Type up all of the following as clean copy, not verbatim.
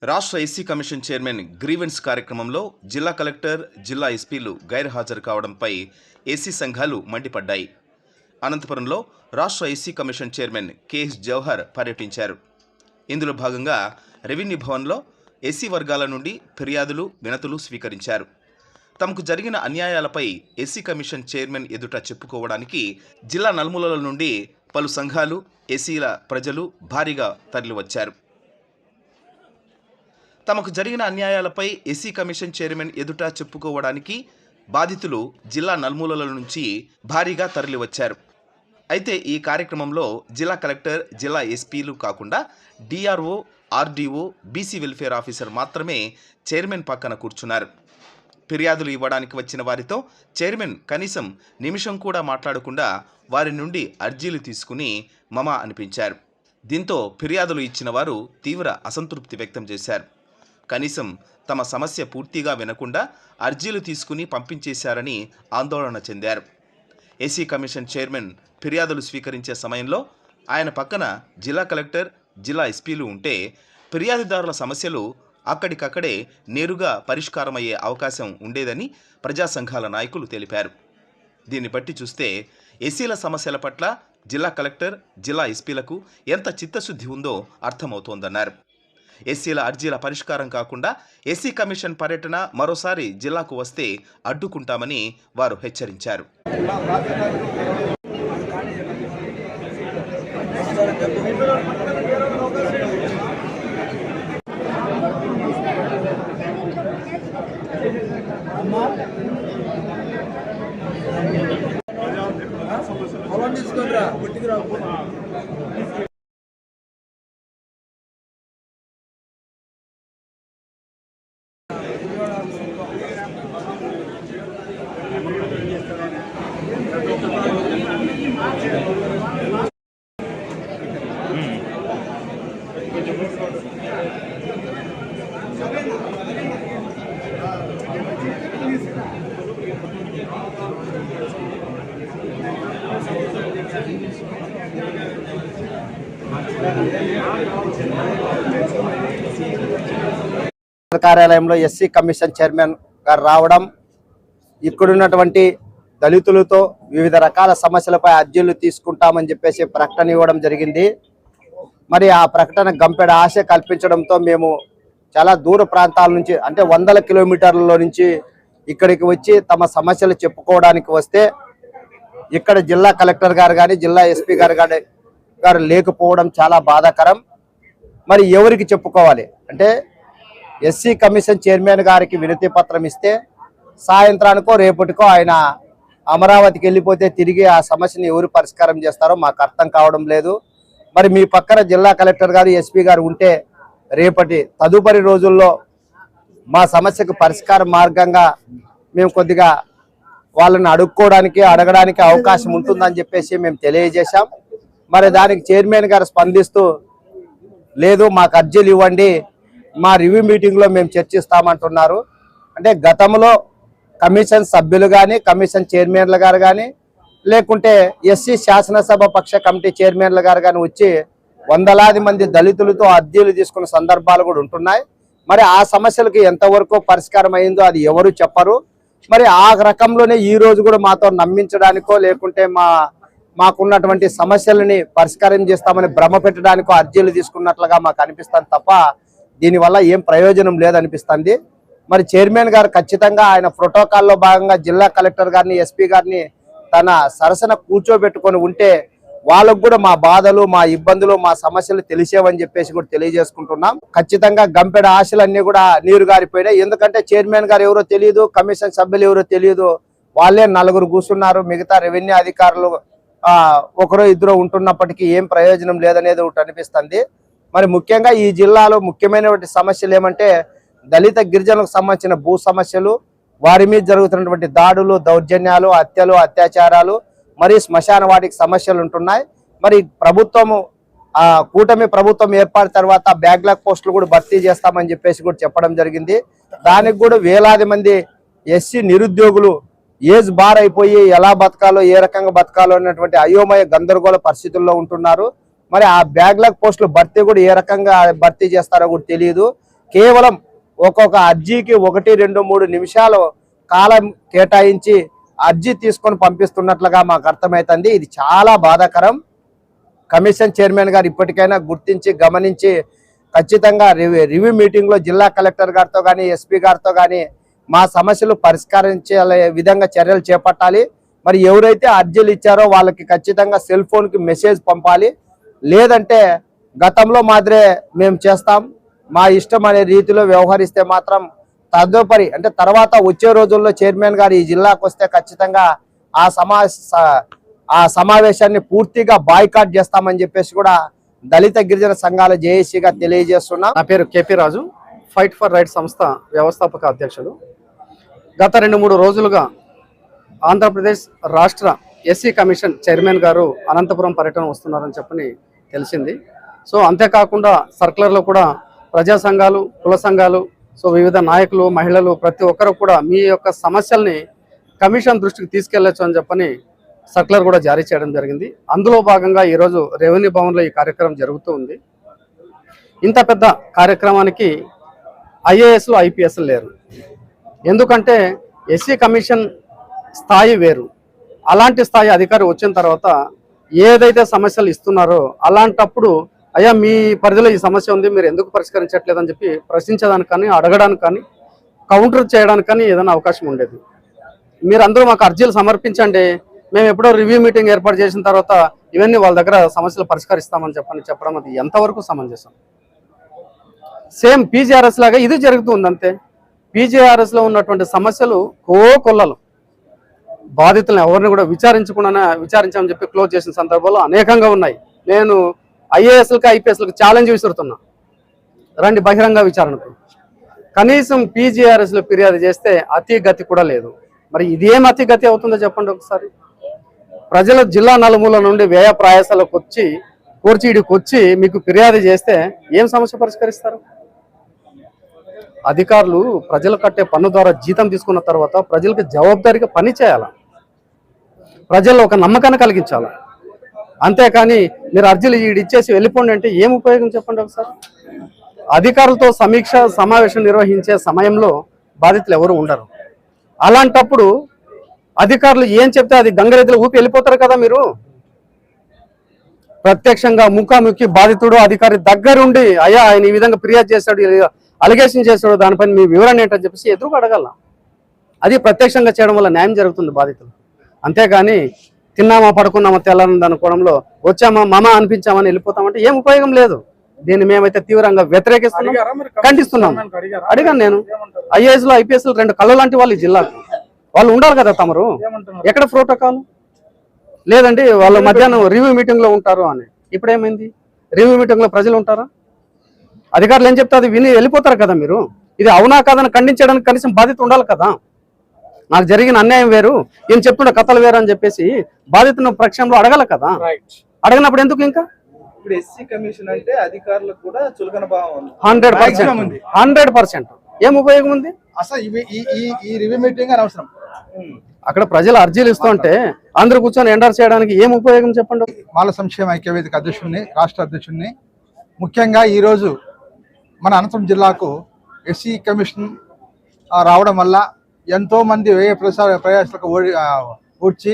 రాష్ట్ర SC commission chairman grievance కార్యక్రమంలో జిల్లా కలెక్టర్, జిల్లా ఎస్పీలు గైర్హాజరు కావడంపై ఎస్సీ సంఘాలు మండిపడ్డాయి. అనంతపురంలో రాష్ట్ర SC commission chairman KS Jawahar పర్యటించారు. ఇందులో భాగంగా రెవెన్యూ భవన్లో ఎస్సీ వర్గాల నుండి ఫిర్యాదులు, వినతులు స్వీకరించారు. తమకు జరిగిన అన్యాయాలపై ఎస్సీ కమిషన్ చైర్మన్ ఎదుట చెప్పుకోవడానికి జిల్లా నలుమూలల నుండి పలు సంఘాలు, ఎస్సీల ప్రజలు భారీగా తరలివచ్చారు. తమకు జరిగిన అన్యాయాలపై ఎస్సీ కమిషన్ చైర్మన్ ఎదుట చెప్పుకోవడానికి బాధితులు జిల్లా నలుమూలల నుంచి భారీగా తరలివచ్చారు. అయితే ఈ కార్యక్రమంలో జిల్లా కలెక్టర్, జిల్లా ఎస్పీలు కాకుండా DRO, RDO, BC welfare officer మాత్రమే చైర్మన్ పక్కన కూర్చున్నారు. ఫిర్యాదులు ఇవ్వడానికి వచ్చిన వారితో చైర్మన్ కనీసం నిమిషం కూడా మాట్లాడకుండా వారి నుండి అర్జీలు తీసుకుని మమ అనిపించారు. దీంతో ఫిర్యాదులు ఇచ్చిన వారు తీవ్ర అసంతృప్తి వ్యక్తం చేశారు. కనీసం తమ సమస్య పూర్తిగా వినకుండా అర్జీలు తీసుకుని పంపించేశారని ఆందోళన చెందారు. ఎస్సీ కమిషన్ చైర్మన్ ఫిర్యాదులు స్వీకరించే సమయంలో ఆయన పక్కన జిల్లా కలెక్టర్, జిల్లా ఎస్పీలు ఉంటే ఫిర్యాదుదారుల సమస్యలు అక్కడికక్కడే నేరుగా పరిష్కారమయ్యే అవకాశం ఉండేదని ప్రజా సంఘాల నాయకులు తెలిపారు. దీన్ని బట్టి చూస్తే ఎస్సీల సమస్యల పట్ల జిల్లా కలెక్టర్, జిల్లా ఎస్పీలకు ఎంత చిత్తశుద్ధి ఉందో అర్థమవుతోందన్నారు. ఎస్సీల అర్జీల పరిష్కారం కాకుండా ఎస్సీ కమిషన్ పర్యటన మరోసారి జిల్లాకు వస్తే అడ్డుకుంటామని వారు హెచ్చరించారు. కార్యాలయంలో ఎస్సీ కమిషన్ చైర్మన్ గారు రావడం, ఇక్కడున్నటువంటి దళితులతో వివిధ రకాల సమస్యలపై అర్జీలు తీసుకుంటామని చెప్పేసి ప్రకటన ఇవ్వడం జరిగింది. మరి ఆ ప్రకటన గంపెడ ఆశ కల్పించడంతో మేము చాలా దూర ప్రాంతాల నుంచి, అంటే 100 కిలోమీటర్ల నుంచి ఇక్కడికి వచ్చి తమ సమస్యలు చెప్పుకోవడానికి వస్తే ఇక్కడ జిల్లా కలెక్టర్ గారు కానీ, జిల్లా ఎస్పీ గారు లేకపోవడం చాలా బాధాకరం. మరి ఎవరికి చెప్పుకోవాలి అంటే, ఎస్సీ కమిషన్ చైర్మన్ గారికి వినతి పత్రం ఇస్తే సాయంత్రానికో రేపటికో ఆయన అమరావతికి వెళ్ళిపోతే తిరిగి ఆ సమస్యని ఎవరు పరిష్కారం చేస్తారో మాకు అర్థం కావడం లేదు. మరి మీ పక్కన జిల్లా కలెక్టర్ గారు, ఎస్పీ గారు ఉంటే రేపటి తదుపరి రోజుల్లో మా సమస్యకు పరిష్కార మార్గంగా మేము కొద్దిగా వాళ్ళని అడగడానికి అవకాశం ఉంటుందని చెప్పేసి మేము తెలియజేశాం. మరి దానికి చైర్మన్ గారు స్పందిస్తూ, లేదు మాకు అర్జీలు ఇవ్వండి, మా రివ్యూ మీటింగ్లో మేము చర్చిస్తామంటున్నారు. అంటే గతంలో కమిషన్ సభ్యులు కానీ, కమిషన్ చైర్మన్లు గారు కానీ, లేకుంటే ఎస్సీ శాసనసభ పక్ష కమిటీ చైర్మన్లు గారు కానీ వచ్చి వందలాది మంది దళితులతో అర్జీలు తీసుకున్న సందర్భాలు కూడా ఉంటున్నాయి. మరి ఆ సమస్యలకు ఎంతవరకు పరిష్కారం అయిందో అది ఎవరు చెప్పరు. మరి ఆ రకంలోనే ఈ రోజు కూడా మాతో నమ్మించడానికో, లేకుంటే మాకున్నటువంటి సమస్యలని పరిష్కారం చేస్తామని భ్రమ పెట్టడానికో అర్జీలు తీసుకున్నట్లుగా మాకు అనిపిస్తుంది తప్ప దీనివల్ల ఏం ప్రయోజనం లేదనిపిస్తుంది. మరి చైర్మన్ గారు ఖచ్చితంగా ఆయన ప్రోటోకాల్లో భాగంగా జిల్లా కలెక్టర్ గారిని, ఎస్పీ గారిని తన సరసన కూర్చోబెట్టుకొని ఉంటే వాళ్ళకు కూడా మా బాధలు, మా ఇబ్బందులు, మా సమస్యలు తెలిసేవని చెప్పేసి కూడా తెలియజేసుకుంటున్నాం. ఖచ్చితంగా గంపెడ ఆశలన్నీ కూడా నీరు గారిపోయినాయి. ఎందుకంటే చైర్మన్ గారు ఎవరో తెలియదు, కమిషన్ సభ్యులు ఎవరో తెలియదు, వాళ్ళే 4 కూర్చున్నారు. మిగతా రెవెన్యూ అధికారులు ఒకరో ఇద్దరు ఉంటున్నప్పటికీ ఏం ప్రయోజనం లేదనేది ఒకటి అనిపిస్తుంది. మరి ముఖ్యంగా ఈ జిల్లాలో ముఖ్యమైనటువంటి సమస్యలు ఏమంటే, దళిత గిరిజనులకు సంబంధించిన భూ సమస్యలు, వారి మీద జరుగుతున్నటువంటి దాడులు, దౌర్జన్యాలు, హత్యలు, అత్యాచారాలు, మరి శ్మశాన వాటికి సమస్యలు ఉంటున్నాయి. మరి కూటమి ప్రభుత్వం ఏర్పడిన తర్వాత బ్యాక్లాగ్ పోస్టులు కూడా భర్తీ చేస్తామని చెప్పేసి కూడా చెప్పడం జరిగింది. దానికి కూడా వేలాది మంది ఎస్సీ నిరుద్యోగులు ఏజ్ బార్ అయిపోయి ఎలా బతకాలో, ఏ రకంగా బతకాలో అన్నటువంటి అయోమయ గందరగోళ పరిస్థితుల్లో ఉంటున్నారు. మరి ఆ బ్యాక్లాగ్ పోస్టులు భర్తీ కూడా ఏ రకంగా భర్తీ చేస్తారో కూడా తెలియదు. కేవలం ఒక్కొక్క అర్జీకి 1, 2, 3 నిమిషాలు కాలం కేటాయించి అర్జీ తీసుకొని పంపిస్తున్నట్లుగా మాకు అర్థమవుతుంది. ఇది చాలా బాధాకరం. కమిషన్ చైర్మన్ గారు ఇప్పటికైనా గుర్తించి గమనించి ఖచ్చితంగా రివ్యూ మీటింగ్లో జిల్లా కలెక్టర్ గారితో కానీ ఎస్పీ గారితో కానీ మా సమస్యలు పరిష్కరించే విధంగా చర్యలు చేపట్టాలి. మరి ఎవరైతే అర్జీలు ఇచ్చారో వాళ్ళకి ఖచ్చితంగా సెల్ ఫోన్కి మెసేజ్ పంపాలి. లేదంటే గతంలో మాదిరే మేము చేస్తాం, మా ఇష్టం అనే రీతిలో వ్యవహరిస్తే మాత్రం తదుపరి అంటే తర్వాత వచ్చే రోజుల్లో చైర్మన్ గారు ఈ జిల్లాకు వస్తే ఖచ్చితంగా ఆ సమావేశాన్ని పూర్తిగా బాయ్కాట్ చేస్తామని చెప్పేసి కూడా దళిత గిరిజన సంఘాల జేఏసీగా తెలియజేస్తున్నాం. నా పేరు KP Raju, fight for right సంస్థ వ్యవస్థాపక అధ్యక్షుడు. గత 2-3 రోజులుగా ఆంధ్రప్రదేశ్ రాష్ట్ర ఎస్సీ కమిషన్ చైర్మన్ గారు అనంతపురం పర్యటన వస్తున్నారని చెప్పని తెలిసింది. సో అంతేకాకుండా సర్కులర్లో కూడా ప్రజా సంఘాలు, కుల సంఘాలు, సో వివిధ నాయకులు, మహిళలు ప్రతి ఒక్కరు కూడా మీ యొక్క సమస్యల్ని కమిషన్ దృష్టికి తీసుకెళ్లొచ్చు అని చెప్పని సర్కులర్ కూడా జారీ చేయడం జరిగింది. అందులో భాగంగా ఈరోజు రెవెన్యూ భవన్లో ఈ కార్యక్రమం జరుగుతూ ఉంది. ఇంత పెద్ద కార్యక్రమానికి ఐఏఎస్లు, ఐపీఎస్లు లేరు. ఎందుకంటే ఎస్సీ కమిషన్ స్థాయి వేరు. అలాంటి స్థాయి అధికారి వచ్చిన తర్వాత ఏదైతే సమస్యలు ఇస్తున్నారో అలాంటప్పుడు అయ్యా మీ పరిధిలో ఈ సమస్య ఉంది, మీరు ఎందుకు పరిష్కరించట్లేదని చెప్పి ప్రశ్నించడానికి కానీ, అడగడానికి కానీ, కౌంటర్ చేయడానికి కానీ ఏదైనా అవకాశం ఉండేది. మీరు అందరూ మాకు అర్జీలు సమర్పించండి, మేము ఎప్పుడో రివ్యూ మీటింగ్ ఏర్పాటు చేసిన తర్వాత ఇవన్నీ వాళ్ళ దగ్గర సమస్యలు పరిష్కరిస్తామని చెప్పడం అది ఎంతవరకు సమంజసం? సేమ్ పీజీఆర్ఎస్ లాగా ఇది జరుగుతుంది అంతే. పీజీఆర్ఎస్లో ఉన్నటువంటి సమస్యలు కొల్లలు బాధితులను ఎవరిని కూడా విచారించామని చెప్పి క్లోజ్ చేసిన సందర్భాలు అనేకంగా ఉన్నాయి. నేను ఐఏఎస్లకు, ఐపీఎస్లకు ఛాలెంజ్ విసురుతున్నా, రండి బహిరంగ విచారణకు. కనీసం పీజీఆర్ఎస్లో ఫిర్యాదు చేస్తే అతిగతి కూడా లేదు. మరి ఇదేం అతిగతి అవుతుందో చెప్పండి ఒకసారి. ప్రజల జిల్లా నలుమూల నుండి వ్యయ ప్రయాసాలకు వచ్చి కోర్చీడికి వచ్చి మీకు ఫిర్యాదు చేస్తే ఏం సమస్య పరిష్కరిస్తారు? అధికారులు ప్రజలు కట్టే పన్ను ద్వారా జీతం తీసుకున్న తర్వాత ప్రజలకు జవాబుదారీగా పని చేయాలి, ప్రజల్లో ఒక నమ్మకాన్ని కలిగించాలి. అంతేకాని మీరు అర్జీలు ఇచ్చేసి వెళ్ళిపోండి అంటే ఏం ఉపయోగం చెప్పండి ఒకసారి. అధికారులతో సమీక్ష సమావేశం నిర్వహించే సమయంలో బాధితులు ఎవరు ఉండరు. అలాంటప్పుడు అధికారులు ఏం చెప్తే అది గంగరెద్దులు ఊపి వెళ్ళిపోతారు కదా. మీరు ప్రత్యక్షంగా ముఖాముఖి బాధితుడు అధికారి దగ్గరుండి అయ్యా ఆయన ఈ విధంగా ఫిర్యాదు చేశాడు, అలిగేషన్ చేశాడు, దానిపైన మీ వివరణ ఏంటని చెప్పేసి ఎదురుగా అడగల. అది ప్రత్యక్షంగా చేయడం వల్ల న్యాయం జరుగుతుంది బాధితులు. అంతేగాని తిన్నామా పడుకున్నామా తెల్లారింది అనుకోవడంలో వచ్చామా మామ అనిపించామని వెళ్ళిపోతామంటే ఏం ఉపయోగం లేదు. దీన్ని మేమైతే తీవ్రంగా వ్యతిరేకిస్తున్నాం, ఖండిస్తున్నాం. అడిగాను నేను. ఐఏఎస్లు, ఐపీఎస్లు 2 కళ్ళ లాంటి వాళ్ళు ఈ జిల్లాకు, వాళ్ళు ఉండాలి కదా. తమరు ఎక్కడ ప్రోటోకాల్ లేదండి, వాళ్ళ మధ్యాహ్నం రివ్యూ మీటింగ్ లో ఉంటారు అని. ఇప్పుడు ఏమైంది? రివ్యూ మీటింగ్ లో ప్రజలు ఉంటారా? అధికారులు ఏం చెప్తే అది విని వెళ్ళిపోతారు కదా. మీరు ఇది అవునా కాదని ఖండించడానికి కనీసం బాధ్యత ఉండాలి కదా. నాకు జరిగిన అన్యాయం వేరు, ఈయన చెప్తున్న కథలు వేరు అని చెప్పేసి బాధితున్న పక్షంలో అడగల కదా. అడగనప్పుడు ఎందుకు ఇంకా? ఇప్పుడు ఎస్సీ కమిషన్ అంటే అధికారులకు కూడా చులకన భావం ఉంది. 100% ఏం ఉపయోగం ఉంది అసలు ఈ రివ్యూ మీటింగ్ అనవసరం. అక్కడ ప్రజలు అర్జీలు ఇస్తుంటే అందరూ కూర్చొని ఎండర్ చేయడానికి ఏం ఉపయోగం చెప్పండి. మాల సంక్షేమ ఐక్యవేదిక అధ్యక్షుడిని, రాష్ట్ర అధ్యక్షుడిని. ముఖ్యంగా ఈరోజు మన అనంతపురం జిల్లాకు ఎస్సీ కమిషన్ రావడం వల్ల ఎంతోమంది వ్యయ ప్రయాసాలకు ఊడ్చి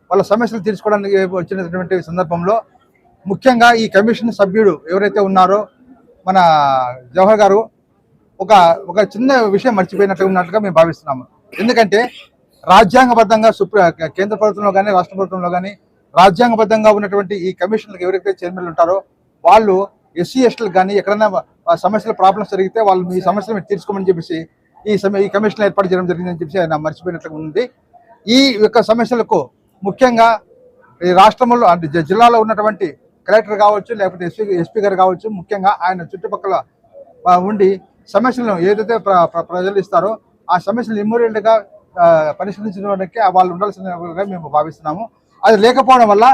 వాళ్ళ సమస్యలు తీర్చుకోవడానికి వచ్చినటువంటి సందర్భంలో ముఖ్యంగా ఈ కమిషన్ సభ్యుడు ఎవరైతే ఉన్నారో మన జవహర్ గారు ఒక చిన్న విషయం మర్చిపోయినట్టుగా మేము భావిస్తున్నాము. ఎందుకంటే రాజ్యాంగబద్ధంగా కేంద్ర ప్రభుత్వంలో కానీ రాష్ట్ర ప్రభుత్వంలో కానీ రాజ్యాంగబద్ధంగా ఉన్నటువంటి ఈ కమిషన్లకు ఎవరైతే చైర్మన్లు ఉంటారో వాళ్ళు ఎస్సీ ఎస్టీలకు కానీ ఎక్కడైనా సమస్యలు ప్రాబ్లమ్స్ జరిగితే వాళ్ళు మీ సమస్యలు మీరు తీర్చుకోమని చెప్పేసి ఈ కమిషన్ ఏర్పాటు చేయడం జరిగిందని చెప్పి ఆయన మర్చిపోయినట్లుగా ఉంది. ఈ యొక్క సమస్యలకు ముఖ్యంగా ఈ రాష్ట్రంలో అంటే జిల్లాలో ఉన్నటువంటి కలెక్టర్ కావచ్చు, లేకపోతే ఎస్పీ గారు కావచ్చు, ముఖ్యంగా ఆయన చుట్టుపక్కల ఉండి సమస్యలను ఏదైతే ప్రజలు ఇస్తారో ఆ సమస్యలు ఇమ్మీడియట్గా పరిష్కరించడానికి వాళ్ళు ఉండాల్సిందిగా మేము భావిస్తున్నాము. అది లేకపోవడం వల్ల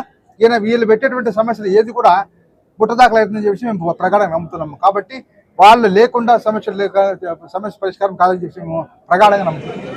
వీళ్ళు పెట్టేటువంటి సమస్యలు ఏది కూడా పుట్టదాఖలు అవుతుందని చెప్పేసి మేము ప్రగాఢంగా నమ్ముతున్నాము. కాబట్టి వాళ్ళు లేకుండా సమస్య పరిష్కారం కాదని చెప్పి మేము ప్రగాఢంగా నమ్ముతున్నాము.